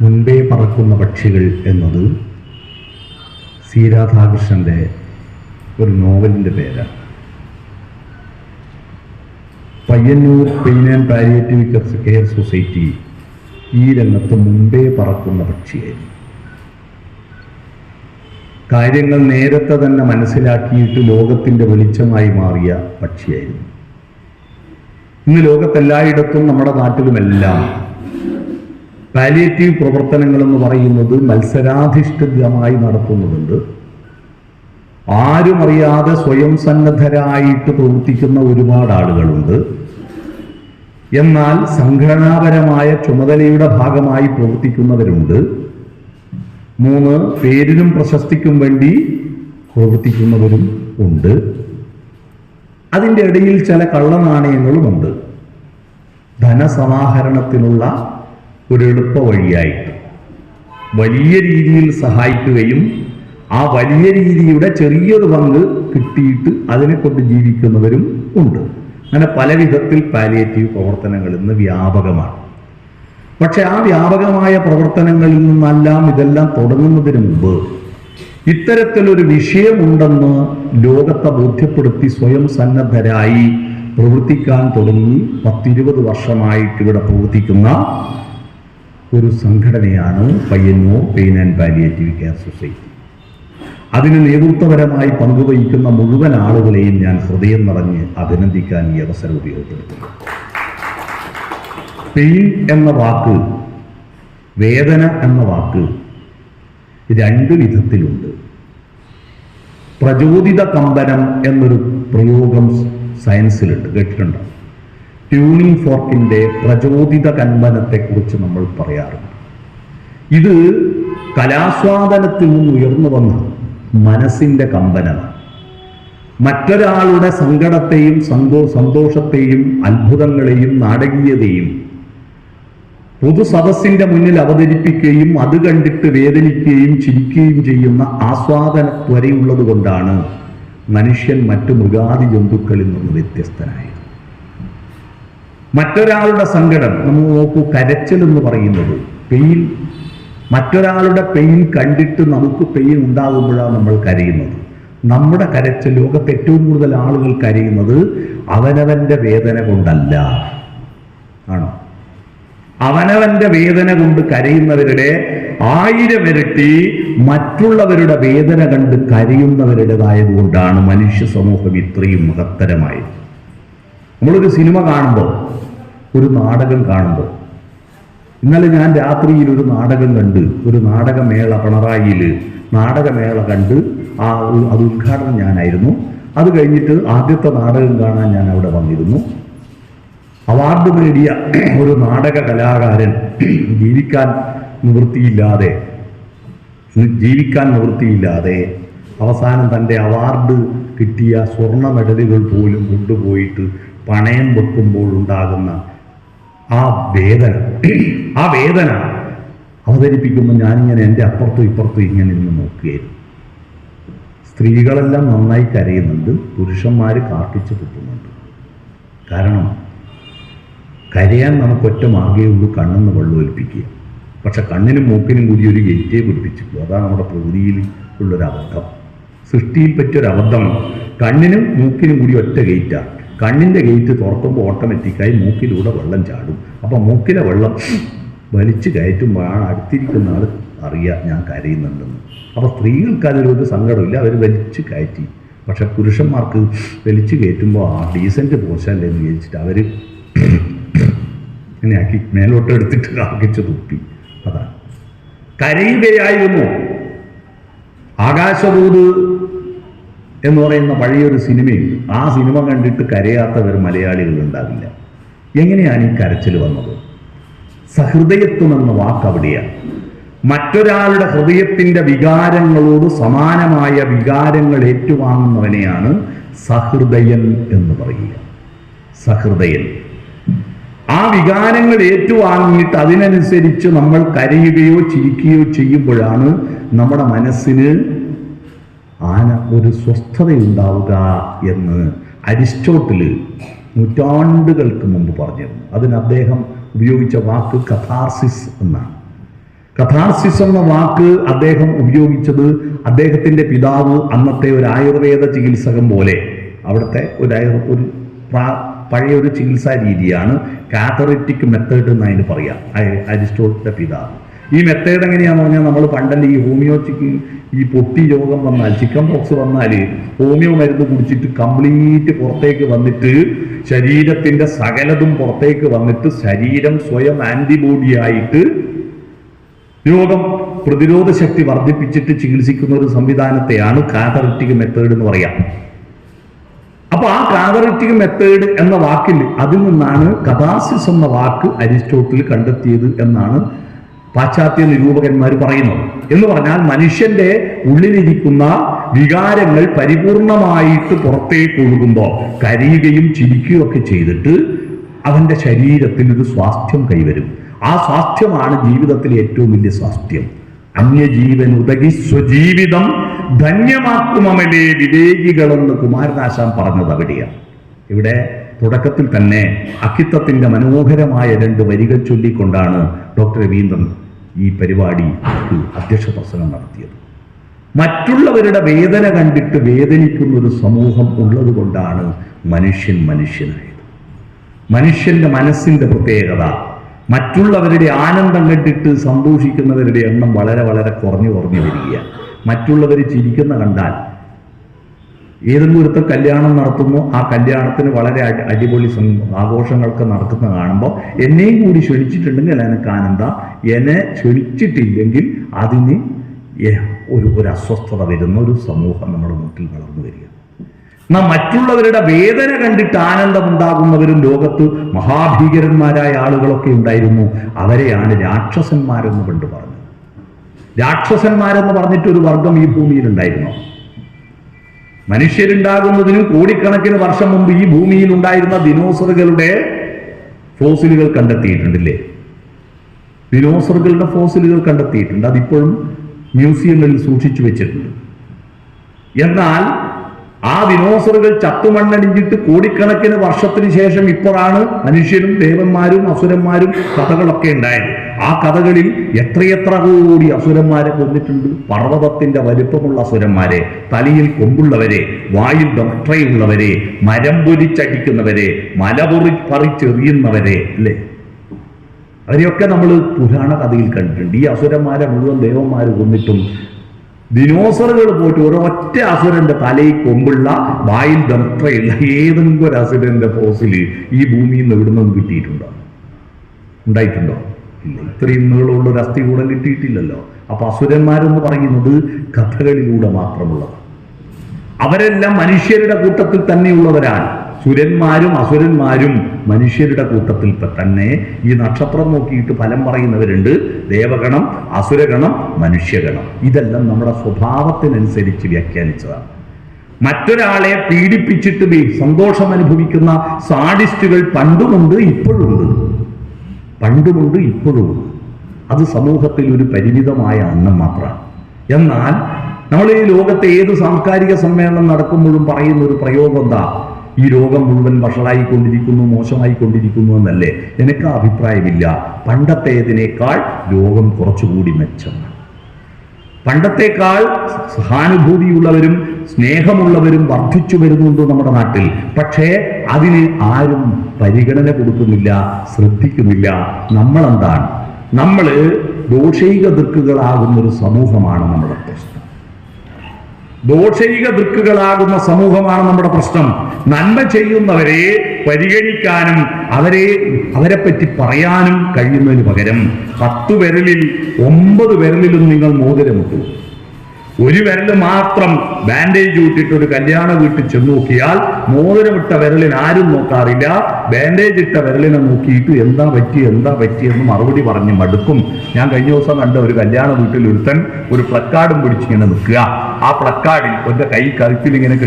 മുൻപേ പറക്കുന്ന പക്ഷികൾ എന്നത് സി രാധാകൃഷ്ണൻ്റെ ഒരു നോവലിൻ്റെ പേരാണ്. Payyanur pain and palliative care society ഈ രംഗത്ത് മുൻപേ പറക്കുന്ന പക്ഷിയായിരുന്നു. കാര്യങ്ങൾ നേരത്തെ തന്നെ മനസ്സിലാക്കിയിട്ട് ലോകത്തിൻ്റെ വെളിച്ചമായി മാറിയ പക്ഷിയായിരുന്നു. ഇന്ന് ലോകത്തെല്ലായിടത്തും നമ്മുടെ നാട്ടിലുമെല്ലാം പാലിയേറ്റീവ് പ്രവർത്തനങ്ങളെന്ന് പറയുന്നത് മത്സരാധിഷ്ഠിതമായി നടത്തുന്നതുണ്ട്. ആരും അറിയാതെ സ്വയം സന്നദ്ധരായിട്ട് പ്രവർത്തിക്കുന്ന ഒരുപാട് ആളുകളുണ്ട്. എന്നാൽ സംഘടനാപരമായ ചുമതലയുടെ ഭാഗമായി പ്രവർത്തിക്കുന്നവരുണ്ട്. 3 പേരിനും പ്രശസ്തിക്കും വേണ്ടി പ്രവർത്തിക്കുന്നവരും ഉണ്ട്. അതിൻ്റെ ഇടയിൽ ചില കള്ളനാണയങ്ങളുമുണ്ട്. ധനസമാഹരണത്തിനുള്ള ഒരു എളുപ്പ വഴിയായിട്ട് വലിയ രീതിയിൽ സഹായിക്കുകയും ആ വലിയ രീതിയുടെ ചെറിയൊരു പങ്ക് കിട്ടിയിട്ട് അതിനെക്കൊണ്ട് ജീവിക്കുന്നവരും ഉണ്ട്. അങ്ങനെ പല വിധത്തിൽ പാലിയേറ്റീവ് പ്രവർത്തനങ്ങൾ ഇന്ന് വ്യാപകമാണ്. പക്ഷെ ആ വ്യാപകമായ പ്രവർത്തനങ്ങളിൽ നിന്നെല്ലാം ഇതെല്ലാം തുടങ്ങുന്നതിന് മുമ്പ് ഇത്തരത്തിലൊരു വിഷയമുണ്ടെന്ന് ലോകത്തെ ബോധ്യപ്പെടുത്തി സ്വയം സന്നദ്ധരായി പ്രവർത്തിക്കാൻ തുടങ്ങി 10-20 വർഷമായിട്ട് ഇവിടെ പ്രവർത്തിക്കുന്ന ഒരു സംഘടനയാണ് Payyanur pain and palliative care society. അതിന് നേതൃത്വപരമായി പങ്കുവഹിക്കുന്ന മുഴുവൻ ആളുകളെയും ഞാൻ ഹൃദയം നിറഞ്ഞ് അഭിനന്ദിക്കാൻ ഈ അവസരം ഉപയോഗപ്പെടുത്തുന്നു. പെയിൻ എന്ന വാക്ക്, വേദന എന്ന വാക്ക് 2 വിധത്തിലുണ്ട്. പ്രചോദിത കമ്പനം എന്നൊരു പ്രയോഗം സയൻസിലുണ്ട്, കേട്ടിട്ടുണ്ടോ? ട്യൂണിംഗ് ഫോർക്കിൻ്റെ പ്രചോദിത കമ്പനത്തെക്കുറിച്ച് നമ്മൾ പറയാറുണ്ട്. ഇത് കലാസ്വാദനത്തിൽ നിന്ന് ഉയർന്നു വന്ന മനസ്സിൻ്റെ കമ്പനമാണ്. മറ്റൊരാളുടെ സങ്കടത്തെയും സന്തോഷത്തെയും അത്ഭുതങ്ങളെയും നാടകീയതയും പൊതുസദസ്സിൻ്റെ മുന്നിൽ അവതരിപ്പിക്കുകയും അത് കണ്ടിട്ട് വേദനിക്കുകയും ചിരിക്കുകയും ചെയ്യുന്ന ആസ്വാദന ത്വരയുള്ളത് കൊണ്ടാണ് മനുഷ്യൻ മറ്റു മൃഗാദി ജന്തുക്കളിൽ നിന്ന് വ്യത്യസ്തനായത്. മറ്റൊരാളുടെ സങ്കടം നമ്മൾ നോക്കൂ, കരച്ചിൽ എന്ന് പറയുന്നത് പെയിൻ, മറ്റൊരാളുടെ പെയിൻ കണ്ടിട്ട് നമുക്ക് പെയിൻ ഉണ്ടാകുമ്പോഴാണ് നമ്മൾ കരയുന്നത്. നമ്മുടെ കരച്ചിൽ, ലോകത്ത് ഏറ്റവും കൂടുതൽ ആളുകൾ കരയുന്നത് അവനവൻ്റെ വേദന കൊണ്ടല്ല. ആണോ? അവനവൻ്റെ വേദന കൊണ്ട് കരയുന്നവരുടെ 1000 ഇരട്ടി മറ്റുള്ളവരുടെ വേദന കണ്ട് കരയുന്നവരുടേതായതുകൊണ്ടാണ് മനുഷ്യ സമൂഹം ഇത്രയും മഹത്തരമായത്. നമ്മളൊരു സിനിമ കാണുമ്പോൾ, ഒരു നാടകം കാണുമ്പോൾ, ഇന്നലെ ഞാൻ രാത്രിയിൽ ഒരു നാടകം കണ്ട്, ഒരു നാടകമേള പിണറായിയിൽ നാടകമേള കണ്ട് അത് ഉദ്ഘാടനം ഞാനായിരുന്നു. അത് കഴിഞ്ഞിട്ട് ആദ്യത്തെ നാടകം കാണാൻ ഞാൻ അവിടെ വന്നിരുന്നു. അവാർഡ് നേടിയ ഒരു നാടക കലാകാരൻ ജീവിക്കാൻ നിവൃത്തിയില്ലാതെ അവസാനം തൻ്റെ അവാർഡ് കിട്ടിയ സ്വർണ്ണ മെഡലുകൾ പോലും കൊണ്ടുപോയിട്ട് പണയം വെക്കുമ്പോൾ ഉണ്ടാകുന്ന ആ വേദന അവതരിപ്പിക്കുമ്പോൾ ഞാനിങ്ങനെ എൻ്റെ അപ്പുറത്തും ഇപ്പുറത്തും ഇങ്ങനെ നിന്ന് നോക്കുകയായിരുന്നു. സ്ത്രീകളെല്ലാം നന്നായി കരയുന്നുണ്ട്, പുരുഷന്മാർ കാർക്കിച്ച് തുപ്പുന്നുണ്ട്. കാരണം കരയാൻ നമുക്കൊറ്റ മാർഗ്ഗമേ ഉള്ളൂ, കണ്ണെന്ന് വെള്ളമൊലിപ്പിക്കുക. പക്ഷെ കണ്ണിനും മൂക്കിനും കൂടി ഒരു ഗേറ്റേ പിടിപ്പിച്ചിട്ടുള്ളൂ. അതാണ് നമ്മുടെ പ്രകൃതിയിൽ ഉള്ളൊരബദ്ധം, സൃഷ്ടിയിൽ പറ്റിയൊരബദ്ധം. കണ്ണിനും മൂക്കിനും കൂടി ഒറ്റ ഗേറ്റാണ്. കണ്ണിൻ്റെ ഗേറ്റ് തുറക്കുമ്പോൾ ഓട്ടോമാറ്റിക്കായി മൂക്കിലൂടെ വെള്ളം ചാടും. അപ്പോൾ മൂക്കിലെ വെള്ളം വലിച്ചു കയറ്റുമ്പോഴാണ് അടുത്തിരിക്കുന്ന ആൾ അറിയാം ഞാൻ കരയുന്നുണ്ടെന്ന്. അപ്പോൾ സ്ത്രീകൾക്ക് അതിലൊരു സങ്കടമില്ല, അവർ വലിച്ചു കയറ്റി. പക്ഷെ പുരുഷന്മാർക്ക് വലിച്ചു കയറ്റുമ്പോൾ ഡീസൻറ്റ് പോഷല്ലേ എന്ന് വിചാരിച്ചിട്ട് അവർ ഇങ്ങനെ ആക്കി മേലോട്ട് എടുത്തിട്ട് കാക്കിച്ച് തുപ്പി. അതാണ് കരയുകയായിരുന്നു. ആകാശദൂത് എന്ന് പറയുന്ന പഴയൊരു സിനിമയുണ്ട്. ആ സിനിമ കണ്ടിട്ട് കരയാത്തവർ മലയാളികൾ ഉണ്ടാവില്ല. എങ്ങനെയാണ് ഈ കരച്ചിൽ വന്നത്? സഹൃദയത്വം എന്ന വാക്ക് അവിടെയാണ്. മറ്റൊരാളുടെ ഹൃദയത്തിൻ്റെ വികാരങ്ങളോട് സമാനമായ വികാരങ്ങൾ ഏറ്റുവാങ്ങുന്നവനെയാണ് സഹൃദയൻ എന്ന് പറയുക. സഹൃദയൻ ആ വികാരങ്ങൾ ഏറ്റുവാങ്ങിയിട്ട് അതിനനുസരിച്ച് നമ്മൾ കരയുകയോ ചിരിക്കുകയോ ചെയ്യുമ്പോഴാണ് നമ്മുടെ മനസ്സിന് ഒരു സ്വസ്ഥതയുണ്ടാവുക എന്ന് അരിസ്റ്റോട്ടിൽ നൂറ്റാണ്ടുകൾക്ക് മുമ്പ് പറഞ്ഞിരുന്നു. അതിന് അദ്ദേഹം ഉപയോഗിച്ച വാക്ക് കഥാർസിസ് എന്നാണ്. കഥാർസിസ് എന്ന വാക്ക് അദ്ദേഹം ഉപയോഗിച്ചത് അദ്ദേഹത്തിന്റെ പിതാവ് അന്നത്തെ ഒരു ആയുർവേദ ചികിത്സകൻ പോലെ അവിടുത്തെ ഒരു പഴയ ഒരു ചികിത്സാ രീതിയാണ് കാതറിറ്റിക് മെത്തേഡ് എന്ന് അതിന് പറയാം. അരിസ്റ്റോട്ടിന്റെ പിതാവ്. ഈ മെത്തേഡ് എങ്ങനെയാണെന്ന് പറഞ്ഞാൽ നമ്മൾ പണ്ടല്ലേ ഈ ഹോമിയോച്ചിക്ക് ഈ പൊട്ടി രോഗം വന്നാൽ, ചിക്കൻ പോക്സ് വന്നാൽ ഹോമിയോ മരുന്ന് കുടിച്ചിട്ട് കംപ്ലീറ്റ് പുറത്തേക്ക് വന്നിട്ട് ശരീരത്തിന്റെ സകലതും പുറത്തേക്ക് വന്നിട്ട് ശരീരം സ്വയം ആന്റിബോഡി ആയിട്ട് രോഗം പ്രതിരോധ ശക്തി വർദ്ധിപ്പിച്ചിട്ട് ചികിത്സിക്കുന്ന ഒരു സംവിധാനത്തെയാണ് കാതറിറ്റിക് മെത്തേഡ് എന്ന് പറയാം. അപ്പൊ ആ കാതറിറ്റിക് മെത്തേഡ് എന്ന വാക്കിൽ അതിൽ നിന്നാണ് കഥാർസിസ് എന്ന വാക്ക് അരിസ്റ്റോട്ടിൽ കണ്ടെത്തിയത് എന്നാണ് പാശ്ചാത്യ നിരൂപകന്മാർ പറയുന്നത്. എന്ന് പറഞ്ഞാൽ മനുഷ്യന്റെ ഉള്ളിലിരിക്കുന്ന വികാരങ്ങൾ പരിപൂർണമായിട്ട് പുറത്തേക്ക് ഒഴുകുമ്പോൾ കരയുകയും ചിരിക്കുകയും ഒക്കെ ചെയ്തിട്ട് അവന്റെ ശരീരത്തിൽ ഒരു സ്വാസ്ഥ്യം കൈവരും. ആ സ്വാസ്ഥ്യമാണ് ജീവിതത്തിലെ ഏറ്റവും വലിയ സ്വാസ്ഥ്യം. അന്യജീവൻ ഉതകി സ്വജീവിതം ധന്യമാക്കുമമലേ വിവേകികളെന്ന് കുമാരനാശാൻ പറഞ്ഞത് അവിടെയാണ്. ഇവിടെ തുടക്കത്തിൽ തന്നെ അക്കിത്തത്തിന്റെ മനോഹരമായ 2 വരികൾ ചൊല്ലിക്കൊണ്ടാണ് ഡോക്ടർ രവീന്ദ്രൻ ഈ പരിപാടിക്ക് അധ്യക്ഷ പ്രസംഗം നടത്തിയത്. മറ്റുള്ളവരുടെ വേദന കണ്ടിട്ട് വേദനിക്കുന്ന ഒരു സമൂഹം ഉള്ളത് കൊണ്ടാണ് മനുഷ്യനായത്. മനുഷ്യന്റെ മനസ്സിന്റെ പ്രത്യേകത മറ്റുള്ളവരുടെ ആനന്ദം കണ്ടിട്ട് സന്തോഷിക്കുന്നവരുടെ എണ്ണം വളരെ വളരെ കുറഞ്ഞു വരികയാണ്. മറ്റുള്ളവർ ചിരിക്കുന്ന കണ്ടാൽ ഏതെങ്കിലും ഒരുത്തർ കല്യാണം നടത്തുമ്പോൾ ആ കല്യാണത്തിന് വളരെ അടിപൊളി ആഘോഷങ്ങളൊക്കെ നടക്കുന്ന കാണുമ്പോൾ എന്നെയും കൂടി ക്ഷണിച്ചിട്ടുണ്ടെങ്കിൽ എനിക്ക് ആനന്ദം, എന്നെ ക്ഷണിച്ചിട്ടില്ലെങ്കിൽ അതിന് ഒരു അസ്വസ്ഥത വരുന്ന ഒരു സമൂഹം നമ്മുടെ മുന്നിൽ വളർന്നു വരിക. എന്നാൽ മറ്റുള്ളവരുടെ വേദന കണ്ടിട്ട് ആനന്ദമുണ്ടാകുന്നവരും ലോകത്ത് മഹാഭീകരന്മാരായ ആളുകളൊക്കെ ഉണ്ടായിരുന്നു. അവരെയാണ് രാക്ഷസന്മാരെന്ന് പണ്ട് പറഞ്ഞത്. രാക്ഷസന്മാരെന്ന് പറഞ്ഞിട്ടൊരു വർഗം ഈ ഭൂമിയിലുണ്ടായിരുന്നു. മനുഷ്യരുണ്ടാകുന്നതിനും കോടിക്കണക്കിന് വർഷം മുമ്പ് ഈ ഭൂമിയിൽ ഉണ്ടായിരുന്ന ദിനോസറുകളുടെ ഫോസിലുകൾ കണ്ടെത്തിയിട്ടുണ്ടല്ലേ? ദിനോസറുകളുടെ ഫോസിലുകൾ കണ്ടെത്തിയിട്ടുണ്ട്. അതിപ്പോഴും മ്യൂസിയങ്ങളിൽ സൂക്ഷിച്ചു വെച്ചിട്ടുണ്ട്. എന്നാൽ ആ ദിനോസറുകൾ ചത്തുമണ്ണടിഞ്ഞിട്ട് കോടിക്കണക്കിന് വർഷത്തിന് ശേഷം ഇപ്പോഴാണ് മനുഷ്യരും ദേവന്മാരും അസുരന്മാരും കഥകളൊക്കെ ഉണ്ടായത്. ആ കഥകളിൽ എത്രയെത്ര കോടി അസുരന്മാരെ കൊന്നിട്ടുണ്ട്. പർവ്വതത്തിന്റെ വലിപ്പമുള്ള അസുരന്മാരെ, തലയിൽ കൊമ്പുള്ളവരെ, വായിൽ ഡോക്ടറയുള്ളവരെ, മരം പൊരിച്ചടിക്കുന്നവരെ, പറിച്ചെറിയുന്നവരെ അല്ലേ? അവരെയൊക്കെ നമ്മൾ പുരാണ കഥയിൽ കണ്ടിട്ടുണ്ട്. ഈ അസുരന്മാരെ മുഴുവൻ ദേവന്മാർ കൊന്നിട്ടും ദിനോസറുകൾ പോയിട്ട് ഒരൊറ്റ അസുരന്റെ തലയിൽ കൊമ്പുള്ള വായിൽ ഡോക്ടറയുള്ള ഏതെങ്കിലും ഒരു അസുരന്റെ ഫോസില് ഈ ഭൂമിയിൽ നിന്ന് എവിടുന്നും കിട്ടിയിട്ടുണ്ടോ? ഉണ്ടായിട്ടുണ്ടോ? ഇല്ല. ഇത്രയും നീളമുള്ള ഒരു അസ്ഥി കൂടെ കിട്ടിയിട്ടില്ലല്ലോ. അപ്പൊ അസുരന്മാരെന്ന് പറയുന്നത് കഥകളിലൂടെ മാത്രമുള്ളതാണ്. അവരെല്ലാം മനുഷ്യരുടെ കൂട്ടത്തിൽ തന്നെയുള്ളവരാണ്. സുരന്മാരും അസുരന്മാരും മനുഷ്യരുടെ കൂട്ടത്തിൽ തന്നെ. ഈ നക്ഷത്രം നോക്കിയിട്ട് ഫലം പറയുന്നവരുണ്ട്. ദേവഗണം, അസുരഗണം, മനുഷ്യഗണം. ഇതെല്ലാം നമ്മുടെ സ്വഭാവത്തിനനുസരിച്ച് വ്യാഖ്യാനിച്ചതാണ്. മറ്റൊരാളെ പീഡിപ്പിച്ചിട്ട് സന്തോഷം അനുഭവിക്കുന്ന സാഡിസ്റ്റുകൾ പണ്ടുമുണ്ട്, ഇപ്പോഴുമുണ്ട്. അത് സമൂഹത്തിൽ ഒരു പരിമിതമായ എണ്ണം മാത്രമാണ്. എന്നാൽ നമ്മൾ ഈ ലോകത്തെ ഏത് സാംസ്കാരിക സമ്മേളനം നടക്കുമ്പോഴും പറയുന്ന ഒരു പ്രയോഗം എന്താ? ഈ ലോകം മുഴുവൻ വഷളായിക്കൊണ്ടിരിക്കുന്നു, മോശമായിക്കൊണ്ടിരിക്കുന്നു എന്നല്ലേ? എനിക്ക് അഭിപ്രായമില്ല. പണ്ടത്തേതിനേക്കാൾ ലോകം കുറച്ചുകൂടി മെച്ചമാണ്. പണ്ടത്തേക്കാൾ സഹാനുഭൂതിയുള്ളവരും സ്നേഹമുള്ളവരും വർദ്ധിച്ചു വരുന്നുണ്ട് നമ്മുടെ നാട്ടിൽ. പക്ഷേ അതിന് ആരും പരിഗണന കൊടുക്കുന്നില്ല, ശ്രദ്ധിക്കുന്നില്ല. നമ്മളെന്താണ്? നമ്മൾ ദോഷൈക ദൃക്കുകളാകുന്നൊരു സമൂഹമാണ് നമ്മുടെ പ്രശ്നം. ദോഷൈക ദൃക്കുകളാകുന്ന സമൂഹമാണ് നമ്മുടെ പ്രശ്നം. നന്മ ചെയ്യുന്നവരെ പരിഗണിക്കാനും അവരെപ്പറ്റി പറയാനും കഴിയുന്നതിന് പകരം 10 വിരലിൽ 9 വിരലിലും നിങ്ങൾ മോതിരമിട്ടു. ഒരു വിരൽ മാത്രം ബാൻഡേജ് ഇട്ടിട്ട് ഒരു കല്യാണ വീട്ടിൽ ചെന്ന് നോക്കിയാൽ മോതിരമിട്ട വിരലിന് ആരും നോക്കാറില്ല. ബാൻഡേജ് ഇട്ട വിരലിനെ നോക്കിയിട്ട് എന്താ പറ്റിയെന്ന് മറുപടി പറഞ്ഞ് മടുക്കും. ഞാൻ കഴിഞ്ഞ ദിവസം കണ്ട ഒരു കല്യാണ വീട്ടിൽ ഒരുത്തൻ ഒരു പ്ലക്കാർഡും പിടിച്ചിങ്ങനെ നിൽക്കുക. ആ പ്ലക്കാർഡിൽ ഒരു കൈ കഴുത്തിൽ ഇങ്ങനെ